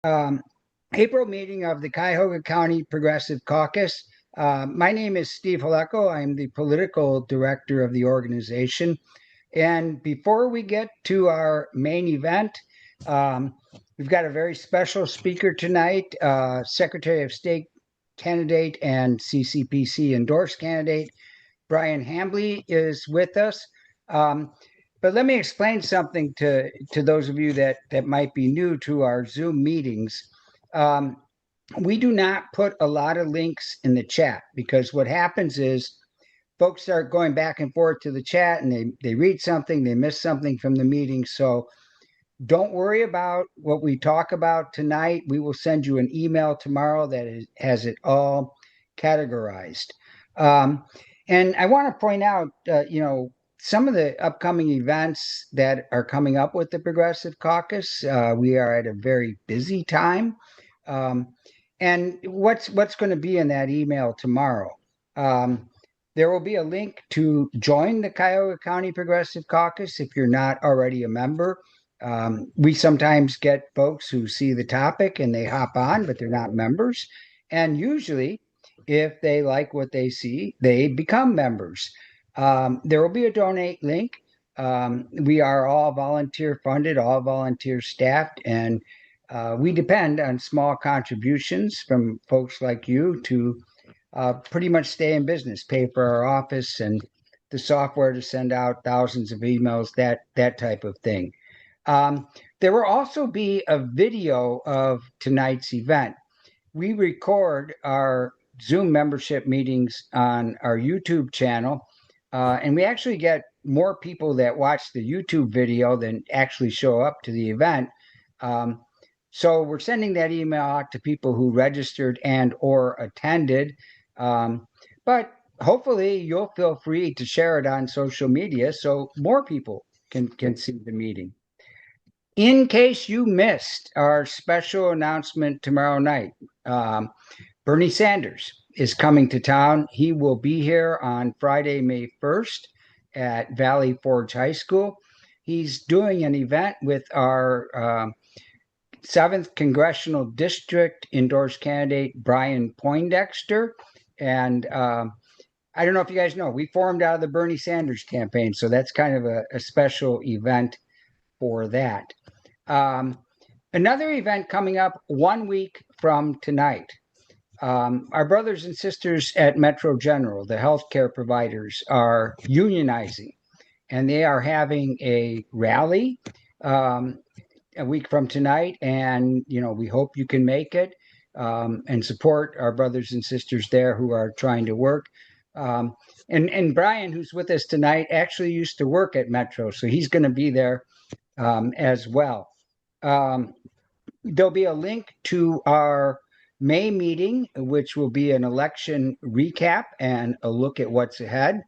um, April meeting of the Cuyahoga County Progressive Caucus. My name is Steve Haleko. I'm the political director of the organization. And before we get to our main event, um, we've got a very special speaker tonight, Secretary of State candidate and CCPC endorsed candidate Bryan Hambley is with us. Um, but let me explain something to those of you that might be new to our Zoom meetings. Um, we do not put a lot of links in the chat because what happens is folks start going back and forth to the chat and they read something, they miss something from the meeting. So don't worry about what we talk about tonight. We will send you an email tomorrow that has it all categorized. Um, and I want to point out, some of the upcoming events that are coming up with the Progressive Caucus. We are at a very busy time. Um, and what's going to be in that email tomorrow? Um, there will be a link to join the Cuyahoga County Progressive Caucus if you're not already a member. We sometimes get folks who see the topic and they hop on, but they're not members. And usually, if they like what they see, they become members. There will be a donate link. We are all volunteer funded, all volunteer staffed, and we depend on small contributions from folks like you to pretty much stay in business, pay for our office and the software to send out thousands of emails, that type of thing. There will also be a video of tonight's event. We record our Zoom membership meetings on our YouTube channel, and we actually get more people that watch the YouTube video than actually show up to the event. So we're sending that email out to people who registered and or attended. But hopefully you'll feel free to share it on social media so more people can see the meeting. In case you missed our special announcement tomorrow night, Bernie Sanders is coming to town. He will be here on Friday, May 1st at Valley Forge High School. He's doing an event with our 7th Congressional District endorsed candidate, Bryan Poindexter. And I don't know if you guys know, we formed out of the Bernie Sanders campaign. So that's kind of a special event for that. Another event coming up 1 week from tonight. Our brothers and sisters at Metro General, the healthcare providers, are unionizing, and they are having a rally a week from tonight. And we hope you can make it and support our brothers and sisters there who are trying to work. And Bryan, who's with us tonight, actually used to work at Metro, so he's going to be there as well. There'll be a link to our May meeting, which will be an election recap and a look at what's ahead.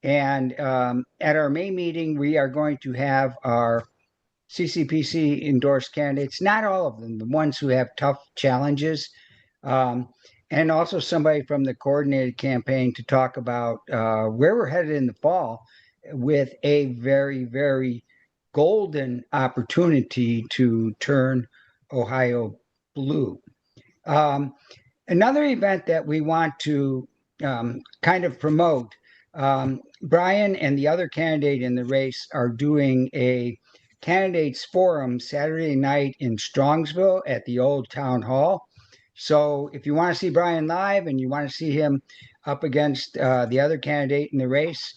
And at our May meeting, we are going to have our CCPC endorsed candidates, not all of them, the ones who have tough challenges, and also somebody from the coordinated campaign to talk about where we're headed in the fall with a very, very golden opportunity to turn Ohio blue. Another event that we want to kind of promote, Bryan and the other candidate in the race are doing a candidates forum Saturday night in Strongsville at the old town hall. So if you want to see Bryan live and you want to see him up against the other candidate in the race,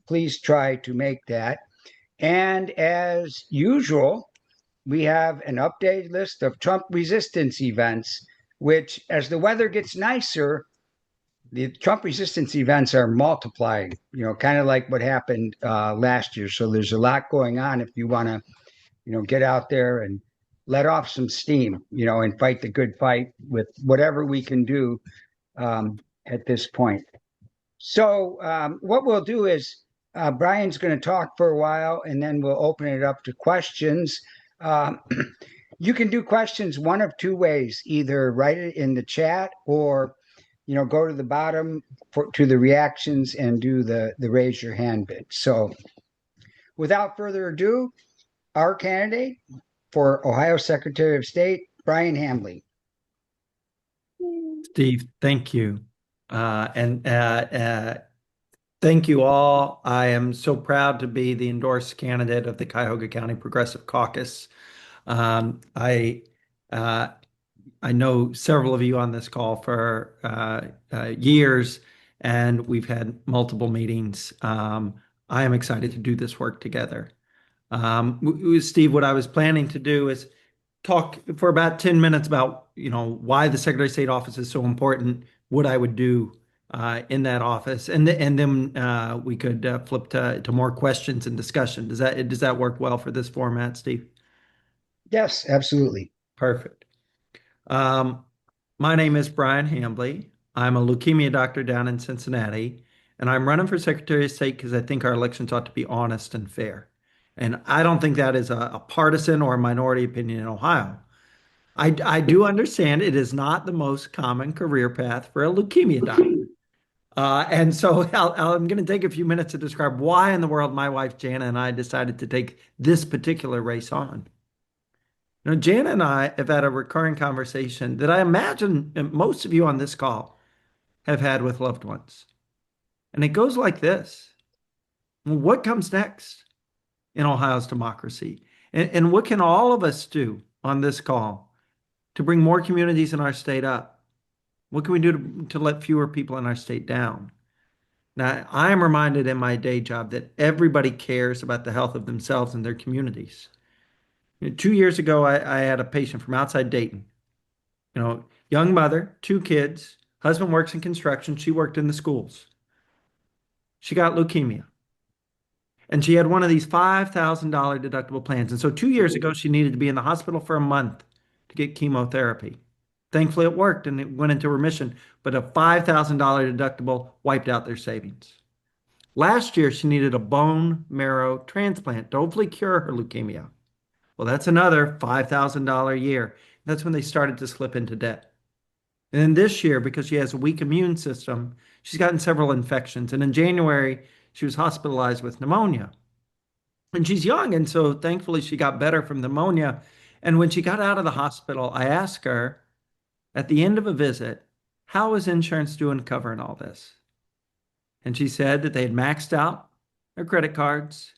please try to make that. And as usual, we have an updated list of Trump resistance events, which as the weather gets nicer, the Trump resistance events are multiplying, kind of like what happened last year. So there's a lot going on if you want to, get out there and let off some steam, and fight the good fight with whatever we can do at this point. So what we'll do is Bryan's going to talk for a while, and then we'll open it up to questions. You can do questions one of two ways: either write it in the chat, or go to the bottom to the reactions and do the raise your hand bit. So without further ado, our candidate for Ohio Secretary of State, Bryan Hambley. Steve, thank you. And thank you all. I am so proud to be the endorsed candidate of the Cuyahoga County Progressive Caucus. Um, I uh, I know several of you on this call for years, and we've had multiple meetings. I am excited to do this work together. Steve, what I was planning to do is talk for about 10 minutes about, why the Secretary of State office is so important, what I would do in that office, and then we could flip to more questions and discussion. Does that work well for this format, Steve? Yes, absolutely. Perfect. Um, my name is Bryan Hambley. I'm a leukemia doctor down in Cincinnati, and I'm running for Secretary of State because I think our elections ought to be honest and fair. And I don't think that is a partisan or a minority opinion in Ohio. I do understand it is not the most common career path for a leukemia doctor. And so I'm going to take a few minutes to describe why in the world my wife Jana and I decided to take this particular race on. Jana and I have had a recurring conversation that I imagine most of you on this call have had with loved ones. And it goes like this. What comes next in Ohio's democracy? And what can all of us do on this call to bring more communities in our state up? What can we do to let fewer people in our state down? Now, I am reminded in my day job that everybody cares about the health of themselves and their communities. 2 years ago, I had a patient from outside Dayton, young mother, two kids, husband works in construction, she worked in the schools. She got leukemia. And she had one of these $5,000 deductible plans. And so 2 years ago, she needed to be in the hospital for a month to get chemotherapy. Thankfully, it worked and it went into remission, but a $5,000 deductible wiped out their savings. Last year, she needed a bone marrow transplant to hopefully cure her leukemia. Well, that's another $5,000 a year. That's when they started to slip into debt. And then this year, because she has a weak immune system, she's gotten several infections. And in January, she was hospitalized with pneumonia. And she's young, and so thankfully she got better from pneumonia. And when she got out of the hospital, I asked her at the end of a visit, how is insurance doing covering all this? And she said that they had maxed out their credit cards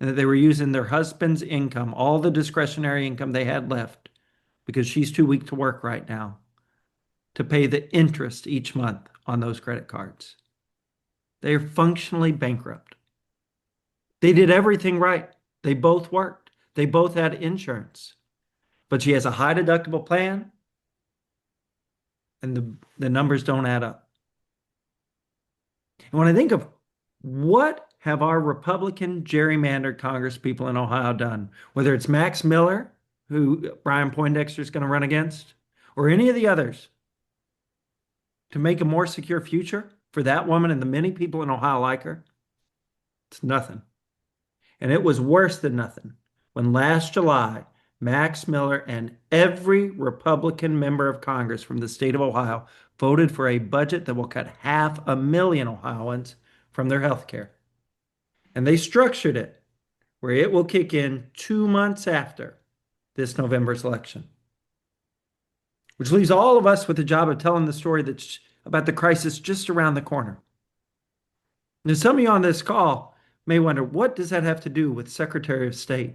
and that they were using their husband's income, all the discretionary income they had left, because she's too weak to work right now, to pay the interest each month on those credit cards. They are functionally bankrupt. They did everything right. They both worked. They both had insurance. But she has a high deductible plan and the numbers don't add up. And when I think of what have our Republican gerrymandered Congress people in Ohio done, whether it's Max Miller, who Brian Poindexter is going to run against, or any of the others, to make a more secure future for that woman and the many people in Ohio like her, it's nothing. And it was worse than nothing when last July, Max Miller and every Republican member of Congress from the state of Ohio voted for a budget that will cut 500,000 Ohioans from their health care. And they structured it where it will kick in 2 months after this November's election, which leaves all of us with the job of telling the story that's about the crisis just around the corner. Now, some of you on this call may wonder, what does that have to do with Secretary of State?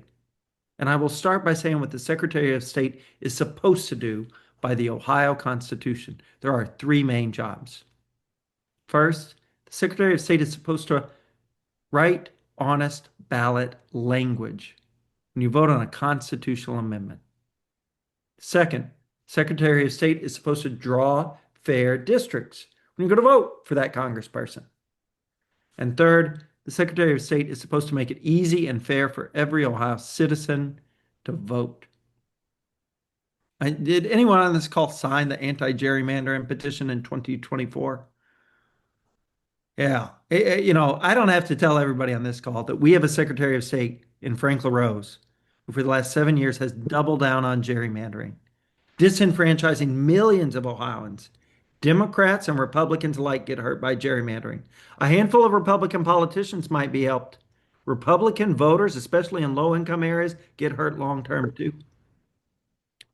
And I will start by saying what the Secretary of State is supposed to do by the Ohio Constitution. There are three main jobs. First, the Secretary of State is supposed to write honest ballot language when you vote on a constitutional amendment. Second, Secretary of State is supposed to draw fair districts when you go to vote for that congressperson. And third, the Secretary of State is supposed to make it easy and fair for every Ohio citizen to vote. Did anyone on this call sign the anti-gerrymandering petition in 2024? Yeah. I don't have to tell everybody on this call that we have a Secretary of State in Frank LaRose who for the last 7 years has doubled down on gerrymandering, disenfranchising millions of Ohioans. Democrats and Republicans alike get hurt by gerrymandering. A handful of Republican politicians might be helped. Republican voters, especially in low income areas, get hurt long term too.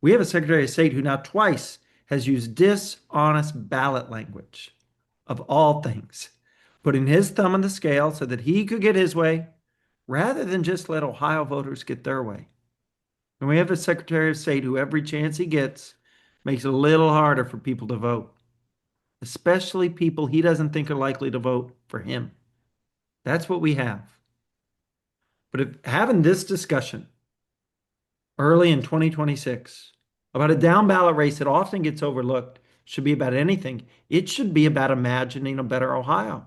We have a Secretary of State who now twice has used dishonest ballot language, of all things, putting his thumb on the scale so that he could get his way rather than just let Ohio voters get their way. And we have a Secretary of State who, every chance he gets, makes it a little harder for people to vote, especially people he doesn't think are likely to vote for him. That's what we have. But if having this discussion early in 2026 about a down ballot race that often gets overlooked should be about anything, it should be about imagining a better Ohio.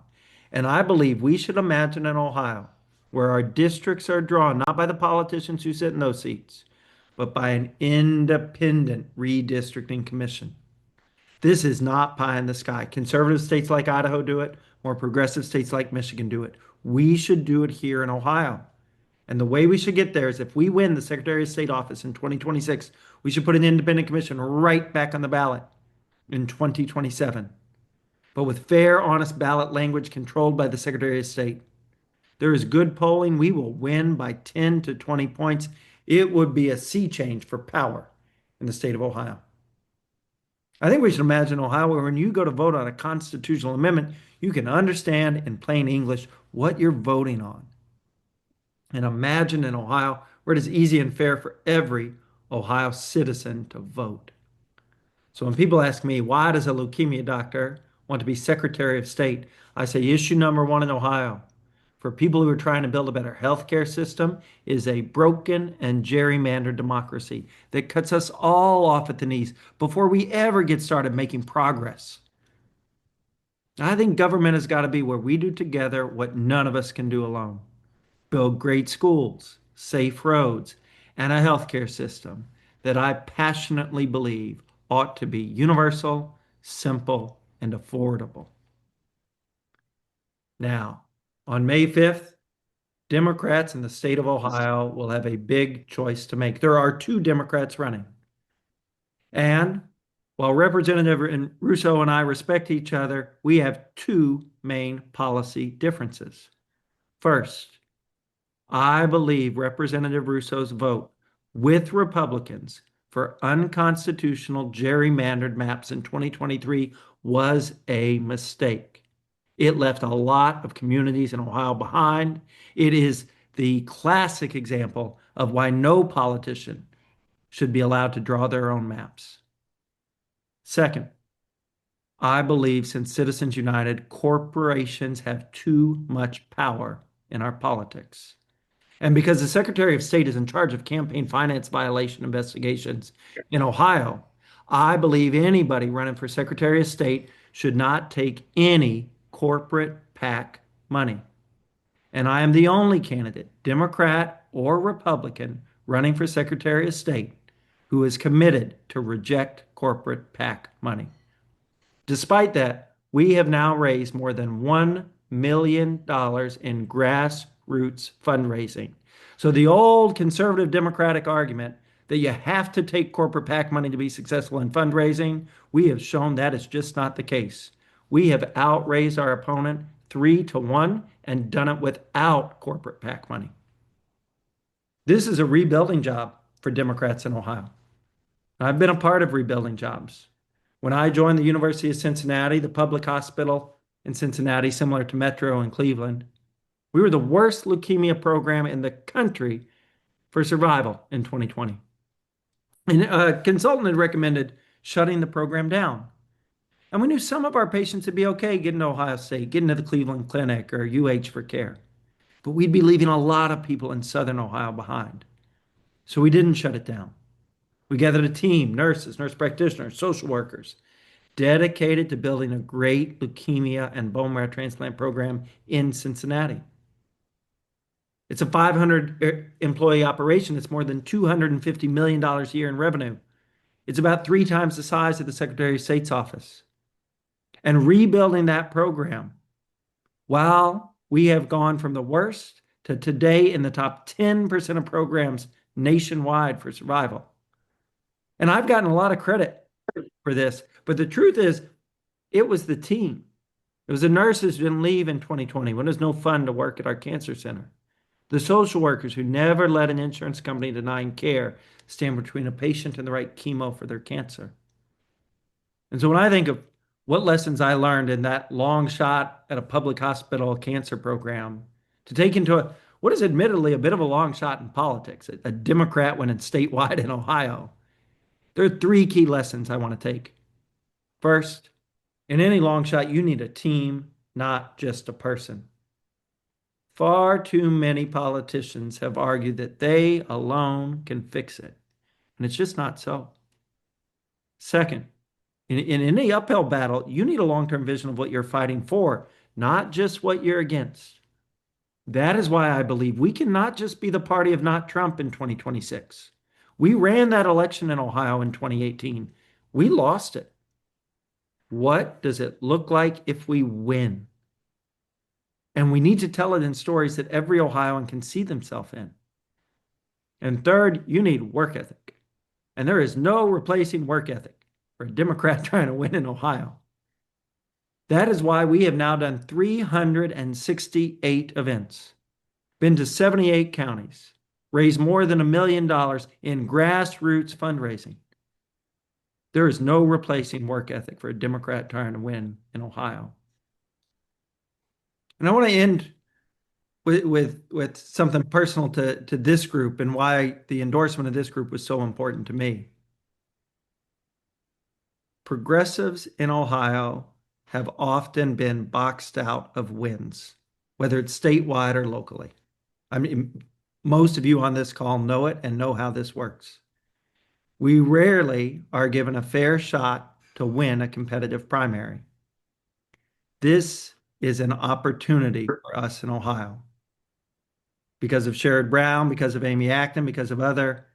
And I believe we should imagine an Ohio where our districts are drawn not by the politicians who sit in those seats, but by an independent redistricting commission. This is not pie in the sky. Conservative states like Idaho do it, more progressive states like Michigan do it. We should do it here in Ohio. And the way we should get there is if we win the Secretary of State office in 2026, we should put an independent commission right back on the ballot in 2027. But with fair, honest ballot language controlled by the Secretary of State. There is good polling. We will win by 10 to 20 points. It would be a sea change for power in the state of Ohio. I think we should imagine Ohio where when you go to vote on a constitutional amendment, you can understand in plain English what you're voting on. And imagine in Ohio where it is easy and fair for every Ohio citizen to vote. So when people ask me, why does a leukemia doctor want to be Secretary of State? I say issue number one in Ohio for people who are trying to build a better healthcare system is a broken and gerrymandered democracy that cuts us all off at the knees before we ever get started making progress. I think government has got to be where we do together what none of us can do alone. Build great schools, safe roads, and a healthcare system that I passionately believe ought to be universal, simple, and affordable. Now, on May 5th, Democrats in the state of Ohio will have a big choice to make. There are two Democrats running. And while Representative Russo and I respect each other, we have two main policy differences. First, I believe Representative Russo's vote with Republicans for unconstitutional gerrymandered maps in 2023 was a mistake. It left a lot of communities in Ohio behind. It is the classic example of why no politician should be allowed to draw their own maps. Second, I believe since Citizens United, corporations have too much power in our politics. And because the Secretary of State is in charge of campaign finance violation investigations in Ohio, I believe anybody running for Secretary of State should not take any corporate PAC money. And I am the only candidate, Democrat or Republican, running for Secretary of State who is committed to reject corporate PAC money. Despite that, we have now raised more than $1 million in grassroots fundraising. So the old conservative Democratic argument that you have to take corporate PAC money to be successful in fundraising, we have shown that is just not the case. We have outraised our opponent 3-1 and done it without corporate PAC money. This is a rebuilding job for Democrats in Ohio. I've been a part of rebuilding jobs. When I joined the University of Cincinnati, the public hospital in Cincinnati, similar to Metro in Cleveland, we were the worst leukemia program in the country for survival in 2020. And a consultant had recommended shutting the program down. And we knew some of our patients would be okay getting to Ohio State, getting to the Cleveland Clinic or UH for care. But we'd be leaving a lot of people in Southern Ohio behind. So we didn't shut it down. We gathered a team, nurses, nurse practitioners, social workers, dedicated to building a great leukemia and bone marrow transplant program in Cincinnati. It's a 500 employee operation. It's more than $250 million a year in revenue. It's about 3 times the size of the Secretary of State's office. And rebuilding that program, while we have gone from the worst to today in the top 10% of programs nationwide for survival. And I've gotten a lot of credit for this, but the truth is, it was the team. It was the nurses who didn't leave in 2020 when it was no fun to work at our cancer center. The social workers who never let an insurance company denying care stand between a patient and the right chemo for their cancer. And so when I think of what lessons I learned in that long shot at a public hospital cancer program to take into what is admittedly a bit of a long shot in politics, a Democrat winning statewide in Ohio, there are three key lessons I want to take. First, in any long shot, you need a team, not just a person. Far too many politicians have argued that they alone can fix it, and it's just not so. Second, in any uphill battle, you need a long-term vision of what you're fighting for, not just what you're against. That is why I believe we cannot just be the party of not Trump in 2026. We ran that election in Ohio in 2018. We lost it. What does it look like if we win? And we need to tell it in stories that every Ohioan can see themselves in. And third, you need work ethic. And there is no replacing work ethic for a Democrat trying to win in Ohio. That is why we have now done 368 events, been to 78 counties, raised more than $1 million in grassroots fundraising. There is no replacing work ethic for a Democrat trying to win in Ohio. And I want to end with something personal to this group and why the endorsement of this group was so important to me. Progressives in Ohio have often been boxed out of wins, whether it's statewide or locally. I mean, most of you on this call know it and know how this works. We rarely are given a fair shot to win a competitive primary. This is an opportunity for us in Ohio. Because of Sherrod Brown, because of Amy Acton, because of other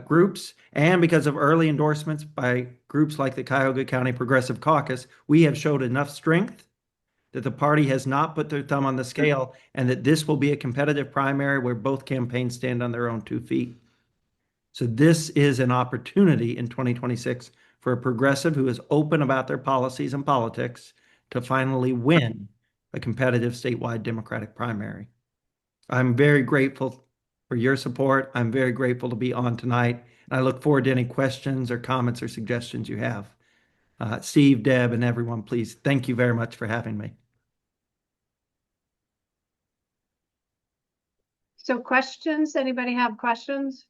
groups, and because of early endorsements by groups like the Cuyahoga County Progressive Caucus, we have showed enough strength that the party has not put their thumb on the scale and that this will be a competitive primary where both campaigns stand on their own 2 feet. So this is an opportunity in 2026 for a progressive who is open about their policies and politics to finally win a competitive statewide Democratic primary. I'm very grateful for your support. I'm very grateful to be on tonight. And I look forward to any questions or comments or suggestions you have. Steve, Deb, and everyone, please, thank you very much for having me. So questions, anybody have questions?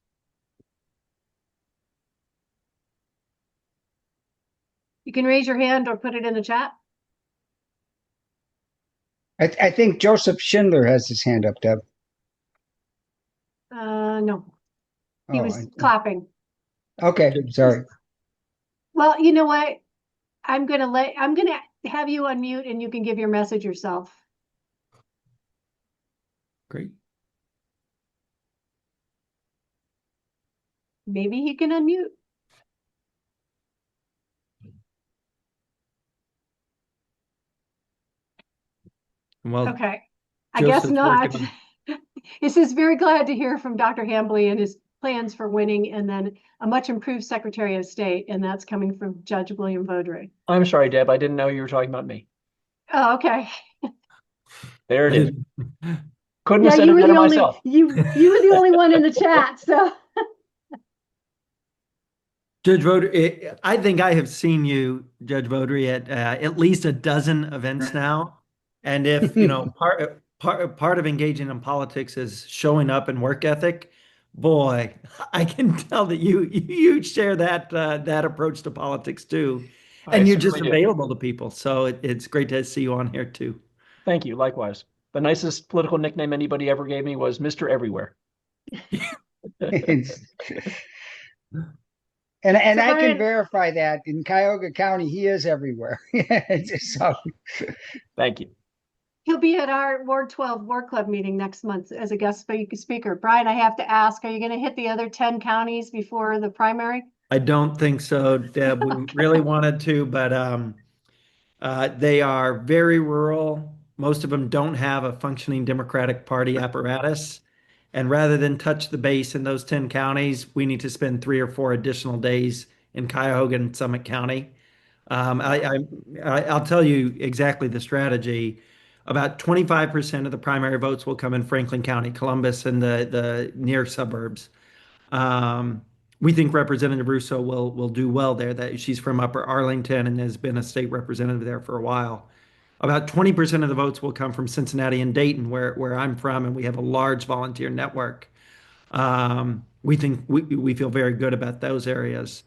You can raise your hand or put it in the chat. I think Joseph Schindler has his hand up, Deb. No, he Oh, was clapping. okay, sorry. Well, you know what? I'm gonna have you unmute and you can give your message yourself. Great. Maybe he can unmute. Well, okay, I guess Joseph's not. working He says very glad to hear from Dr. Hambley and his plans for winning, and then a much improved Secretary of State, and that's coming from Judge William Vaudreuil. I'm sorry, Deb. I didn't know you were talking about me. Oh, okay. There it is. on. Couldn't have said it better myself. You were the only one in the chat, so. Judge Vaudreuil, I think I have seen you, Judge Vaudreuil, at least a dozen events now. And if, part of engaging in politics is showing up and work ethic, boy, I can tell that you share that approach to politics too. And you're just available to people. So it's great to see you on here too. Thank you. Likewise. The nicest political nickname anybody ever gave me was Mr. Everywhere. And I can verify that in Cuyahoga County, he is everywhere. So, thank you. He'll be at our Ward 12 War Club meeting next month as a guest speaker. Bryan, I have to ask, are you going to hit the other 10 counties before the primary? I don't think so, Deb. We really wanted to, but they are very rural. Most of them don't have a functioning Democratic Party apparatus. And rather than touch the base in those 10 counties, we need to spend 3 or 4 additional days in Cuyahoga and Summit County. I'll tell you exactly the strategy. About 25% of the primary votes will come in Franklin County, Columbus, and the near suburbs. Um, we think Representative Russo will do well there. That she's from Upper Arlington and has been a state representative there for a while. About 20% of the votes will come from Cincinnati and Dayton, where I'm from, and we have a large volunteer network. We think we feel very good about those areas.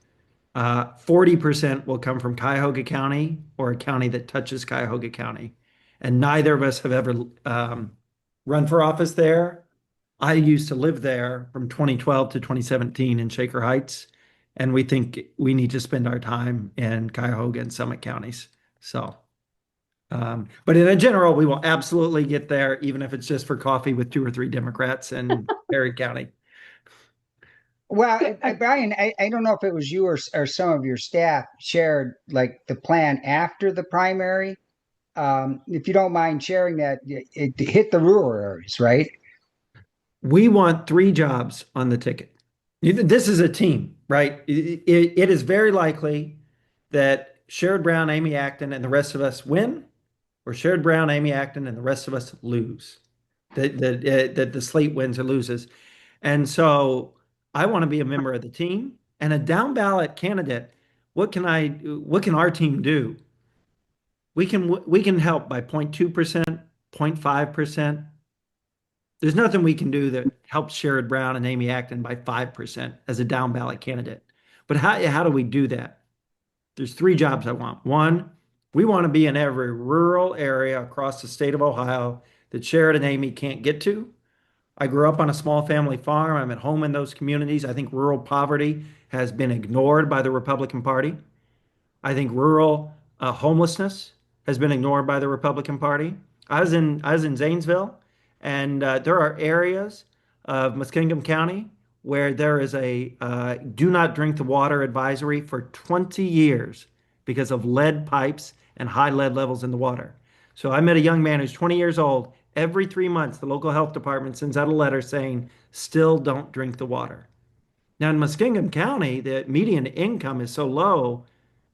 40% will come from Cuyahoga County or a county that touches Cuyahoga County. And neither of us have ever run for office there. I used to live there from 2012 to 2017 in Shaker Heights, and we think we need to spend our time in Cuyahoga and Summit counties. So, but in general, we will absolutely get there, even if it's just for coffee with 2 or 3 Democrats in Perry County. Well, Bryan, I don't know if it was you or some of your staff shared like the plan after the primary. If you don't mind sharing that, it hit the rural areas, right? We want 3 jobs on the ticket. This is a team, right? It is very likely that Sherrod Brown, Amy Acton, and the rest of us win, or Sherrod Brown, Amy Acton, and the rest of us lose. That the slate wins or loses. And so I want to be a member of the team and a down ballot candidate. What can our team do? We can help by 0.2%, 0.5%. There's nothing we can do that helps Sherrod Brown and Amy Acton by 5% as a down ballot candidate. But how do we do that? There's 3 jobs I want. One, we want to be in every rural area across the state of Ohio that Sherrod and Amy can't get to. I grew up on a small family farm. I'm at home in those communities. I think rural poverty has been ignored by the Republican Party. I think rural homelessness has been ignored by the Republican Party. I was in Zanesville, and there are areas of Muskingum County where there is a do not drink the water advisory for 20 years because of lead pipes and high lead levels in the water. So I met a young man who's 20 years old. Every 3 months, the local health department sends out a letter saying, still don't drink the water. Now, in Muskingum County, the median income is so low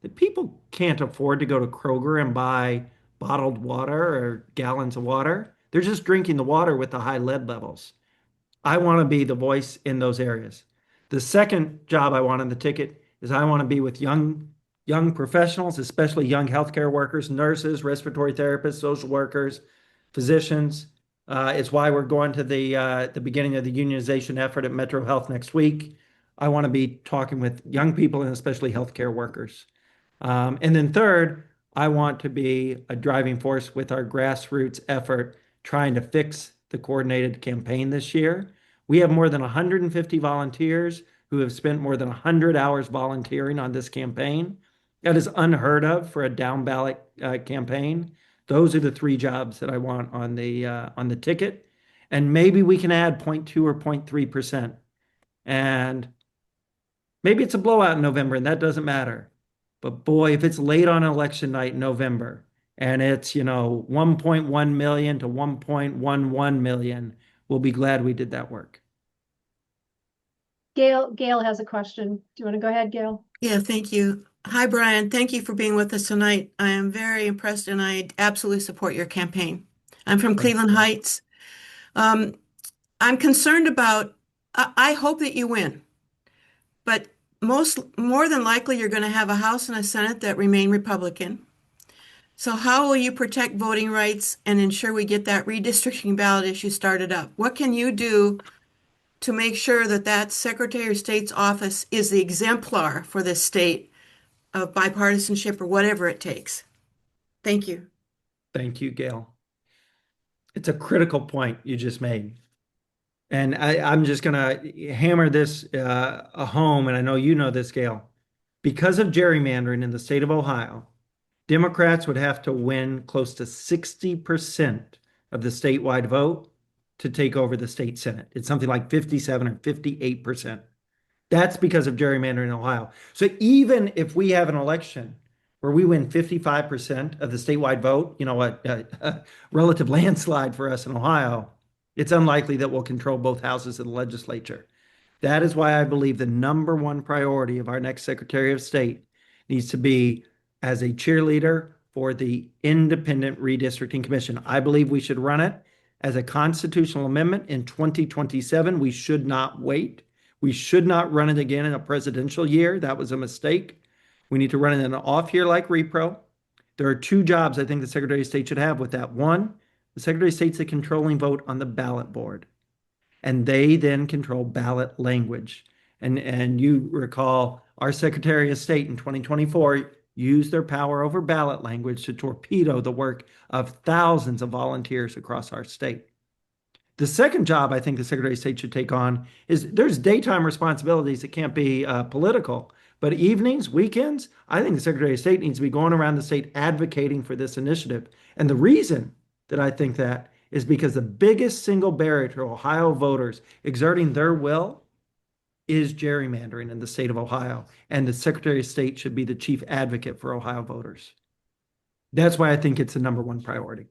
that people can't afford to go to Kroger and buy bottled water or gallons of water. They're just drinking the water with the high lead levels. I want to be the voice in those areas. The second job I want on the ticket is I want to be with young professionals, especially young healthcare workers, nurses, respiratory therapists, social workers, physicians. It's why we're going to the beginning of the unionization effort at Metro Health next week. I want to be talking with young people and especially healthcare workers. And then third, I want to be a driving force with our grassroots effort trying to fix the coordinated campaign this year. We have more than 150 volunteers who have spent more than 100 hours volunteering on this campaign. That is unheard of for a down ballot campaign. Those are the 3 jobs that I want on the ticket. And maybe we can add 0.2 or 0.3%. And maybe it's a blowout in November and that doesn't matter. But boy, if it's late on election night in November and it's, 1.1 million to 1.11 million, we'll be glad we did that work. Gail has a question. Do you want to go ahead, Gail? Yeah, thank you. Hi, Bryan. Thank you for being with us tonight. I am very impressed and I absolutely support your campaign. I'm from Cleveland Heights. I'm concerned about, I hope that you win, but more than likely you're going to have a House and a Senate that remain Republican. So how will you protect voting rights and ensure we get that redistricting ballot issue started up? What can you do to make sure that Secretary of State's office is the exemplar for this state of bipartisanship or whatever it takes? Thank you. Thank you, Gail. It's a critical point you just made. And I'm just going to hammer this home, and I know you know this, Gail. Because of gerrymandering in the state of Ohio, Democrats would have to win close to 60% of the statewide vote to take over the state Senate. It's something like 57 or 58%. That's because of gerrymandering in Ohio. So even if we have an election where we win 55% of the statewide vote, a relative landslide for us in Ohio, it's unlikely that we'll control both houses of the legislature. That is why I believe the number one priority of our next Secretary of State needs to be as a cheerleader for the Independent Redistricting Commission. I believe we should run it as a constitutional amendment in 2027. We should not wait. We should not run it again in a presidential year. That was a mistake. We need to run it in an off year like repro. There are two jobs I think the Secretary of State should have with that. One, the Secretary of State's the controlling vote on the ballot board, and they then control ballot language. And you recall our Secretary of State in 2024 used their power over ballot language to torpedo the work of thousands of volunteers across our state. The second job I think the Secretary of State should take on is there's daytime responsibilities that can't be political, but evenings, weekends, I think the Secretary of State needs to be going around the state advocating for this initiative. And the reason that I think that is because the biggest single barrier to Ohio voters exerting their will is gerrymandering in the state of Ohio. And the Secretary of State should be the chief advocate for Ohio voters. That's why I think it's the number one priority.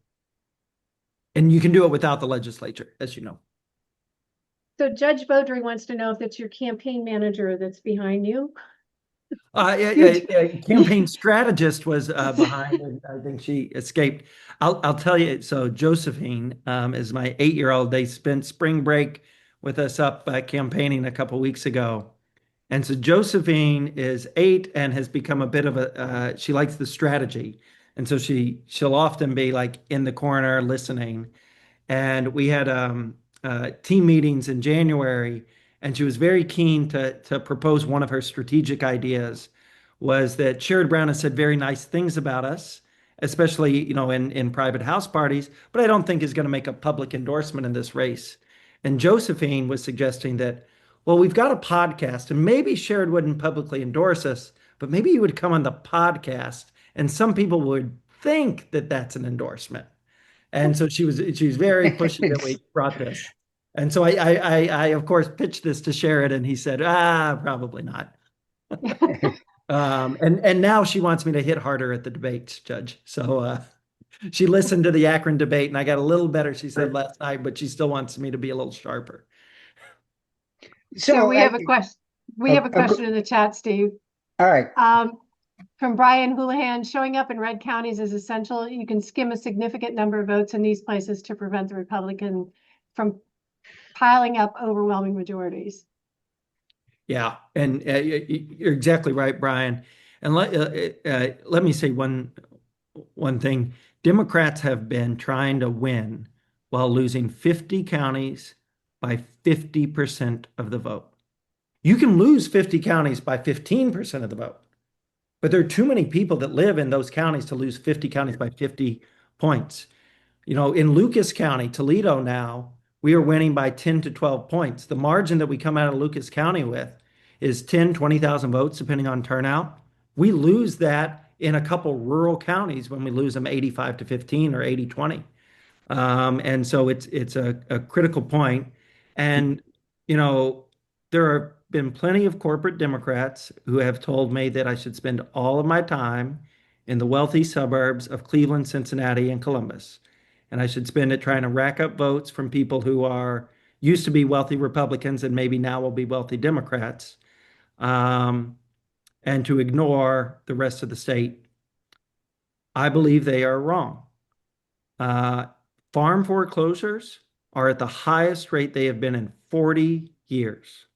And you can do it without the legislature, as you know. So Judge Beaudry wants to know if it's your campaign manager that's behind you. Campaign strategist was behind, and I think she escaped. I'll tell you. So Josephine is my 8-year-old. They spent spring break with us up campaigning a couple weeks ago, and so Josephine is 8 and has become a bit of a. She likes the strategy, and so she'll often be like in the corner listening. And we had team meetings in January, and she was very keen to propose one of her strategic ideas was that Sherrod Brown has said very nice things about us, especially, in private house parties, but I don't think is going to make a public endorsement in this race. And Josephine was suggesting that, well, we've got a podcast, and maybe Sherrod wouldn't publicly endorse us, but maybe he would come on the podcast, and some people would think that that's an endorsement. And so she was very pushy that we brought this. And so I of course pitched this to Sherrod, and he said, probably not. And now she wants me to hit harder at the debates, Judge. So she listened to the Akron debate, and I got a little better, she said, last night, but she still wants me to be a little sharper. So we have a question. We have a question in the chat, Steve. All right. From Bryan Houlihan, showing up in red counties is essential. You can skim a significant number of votes in these places to prevent the Republican from piling up overwhelming majorities. Yeah, and you're exactly right, Bryan. And let me say one thing. Democrats have been trying to win while losing 50 counties by 50% of the vote. You can lose 50 counties by 15% of the vote, but there are too many people that live in those counties to lose 50 counties by 50 points. In Lucas County, Toledo now, we are winning by 10 to 12 points. The margin that we come out of Lucas County with is 10, 20,000 votes, depending on turnout. We lose that in a couple rural counties when we lose them 85 to 15 or 80-20. And so it's a critical point. And, there have been plenty of corporate Democrats who have told me that I should spend all of my time in the wealthy suburbs of Cleveland, Cincinnati, and Columbus. And I should spend it trying to rack up votes from people who used to be wealthy Republicans and maybe now will be wealthy Democrats, and to ignore the rest of the state. I believe they are wrong. Farm foreclosures are at the highest rate they have been in 40 years.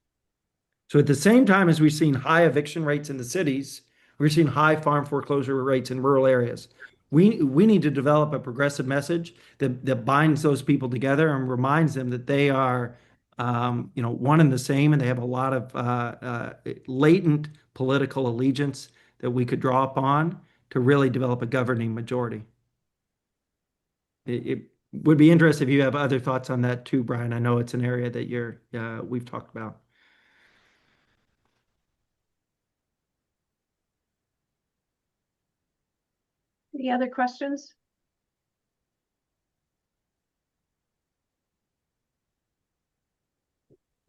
So at the same time as we've seen high eviction rates in the cities, we're seeing high farm foreclosure rates in rural areas. We need to develop a progressive message that binds those people together and reminds them that they are, one and the same, and they have a lot of latent political allegiance that we could draw upon to really develop a governing majority. It would be interesting if you have other thoughts on that too, Bryan. I know it's an area that we've talked about. Any other questions?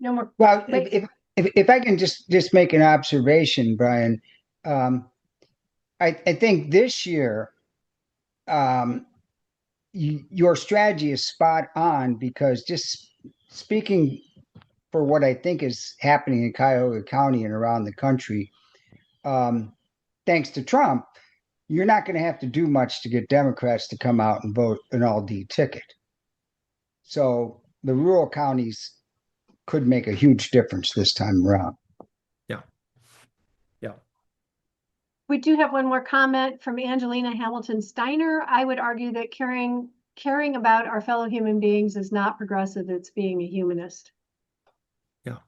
No more. Well, if I can just make an observation, Bryan, I think this year your strategy is spot on, because just speaking for what I think is happening in Cuyahoga County and around the country, thanks to Trump, you're not going to have to do much to get Democrats to come out and vote an all-D ticket. So the rural counties could make a huge difference this time around. Yeah. Yeah. We do have one more comment from Angelina Hamilton Steiner. I would argue that caring about our fellow human beings is not progressive. It's being a humanist. Yeah.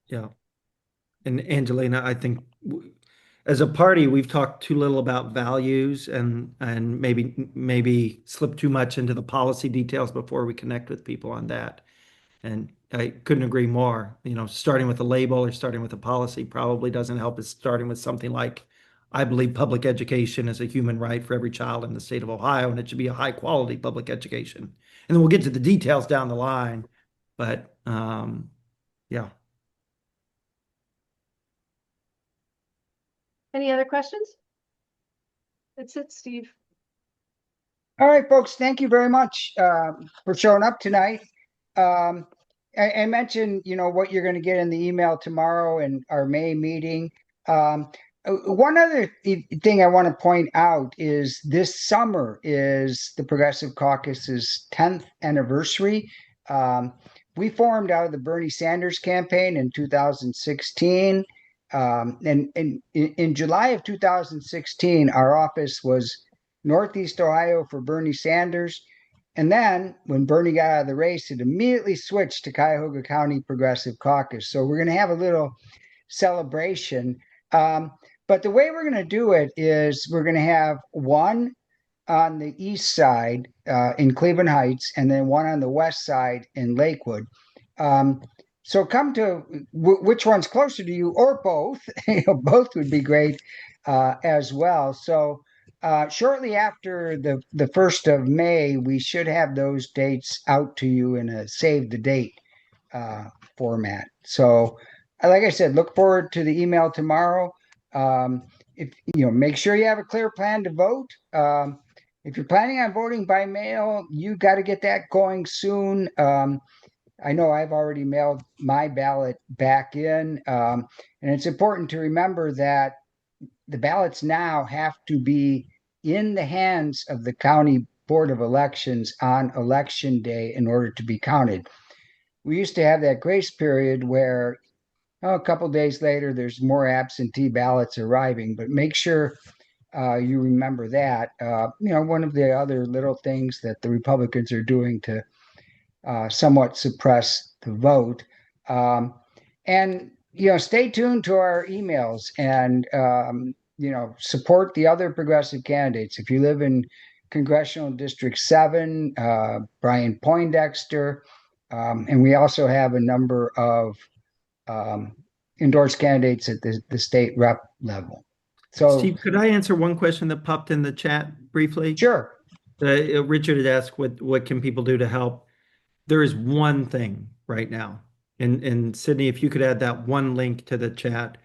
Yeah. And Angelina, I think as a party, we've talked too little about values and maybe slip too much into the policy details before we connect with people on that. And I couldn't agree more. Starting with a label or starting with a policy probably doesn't help. It's starting with something like, I believe public education is a human right for every child in the state of Ohio, and it should be a high quality public education. And then we'll get to the details down the line. But yeah. Any other questions? That's it, Steve. All right, folks, thank you very much for showing up tonight. I mentioned, what you're going to get in the email tomorrow and our May meeting. One other thing I want to point out is this summer is the Progressive Caucus's 10th anniversary. We formed out of the Bernie Sanders campaign in 2016. And in July of 2016, our office was Northeast Ohio for Bernie Sanders. And then when Bernie got out of the race, it immediately switched to Cuyahoga County Progressive Caucus. So we're going to have a little celebration. But the way we're going to do it is we're going to have one on the east side in Cleveland Heights and then one on the west side in Lakewood. So come to which one's closer to you or both. Both would be great as well. So shortly after the 1st of May, we should have those dates out to you in a save the date format. So like I said, look forward to the email tomorrow. If make sure you have a clear plan to vote. If you're planning on voting by mail, you got to get that going soon. I know I've already mailed my ballot back in, and it's important to remember that the ballots now have to be in the hands of the County Board of Elections on Election Day in order to be counted. We used to have that grace period where a couple days later there's more absentee ballots arriving, but make sure you remember that. One of the other little things that the Republicans are doing to somewhat suppress the vote. And stay tuned to our emails and support the other progressive candidates. If you live in Congressional District 7, Bryan Poindexter, and we also have a number of endorsed candidates at the state rep level. So, Steve, could I answer one question that popped in the chat briefly? Sure. Richard had asked what can people do to help. There is one thing right now. And Sydney, if you could add that one link to the chat.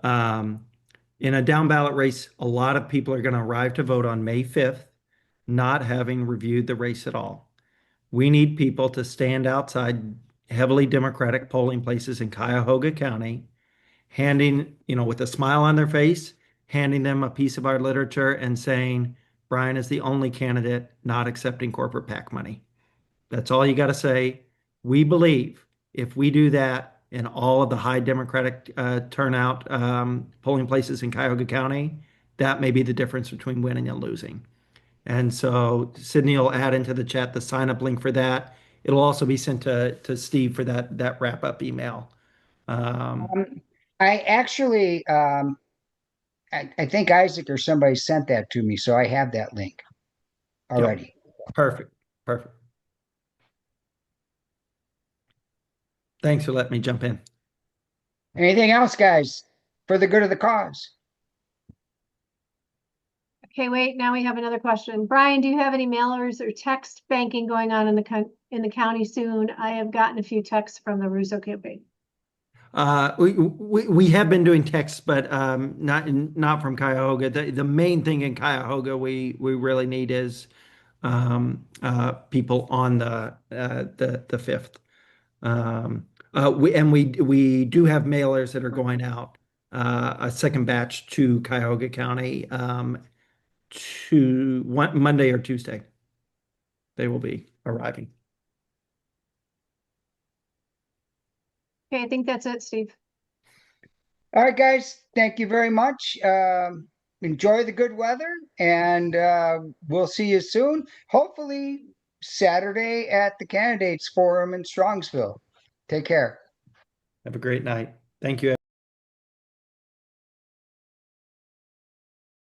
In a down ballot race, a lot of people are going to arrive to vote on May 5th, not having reviewed the race at all. We need people to stand outside heavily Democratic polling places in Cuyahoga County, handing, with a smile on their face, handing them a piece of our literature and saying, Bryan is the only candidate not accepting corporate PAC money. That's all you got to say. We believe if we do that in all of the high Democratic turnout polling places in Cuyahoga County, that may be the difference between winning and losing. And so Sydney will add into the chat the sign-up link for that. It'll also be sent to Steve for that wrap-up email. I actually, I think Isaac or somebody sent that to me, so I have that link already. Yep. Perfect. Thanks for letting me jump in. Anything else, guys, for the good of the cause? Okay, wait, now we have another question. Bryan, do you have any mailers or text banking going on in the county soon? I have gotten a few texts from the Russo campaign. We have been doing texts, but not from Cuyahoga. The main thing in Cuyahoga we really need is people on the 5th. We do have mailers that are going out, a second batch to Cuyahoga County Monday or Tuesday. They will be arriving. Okay, I think that's it, Steve. All right, guys, thank you very much. Enjoy the good weather, and we'll see you soon. Hopefully, Saturday at the Candidates Forum in Strongsville. Take care. Have a great night. Thank you.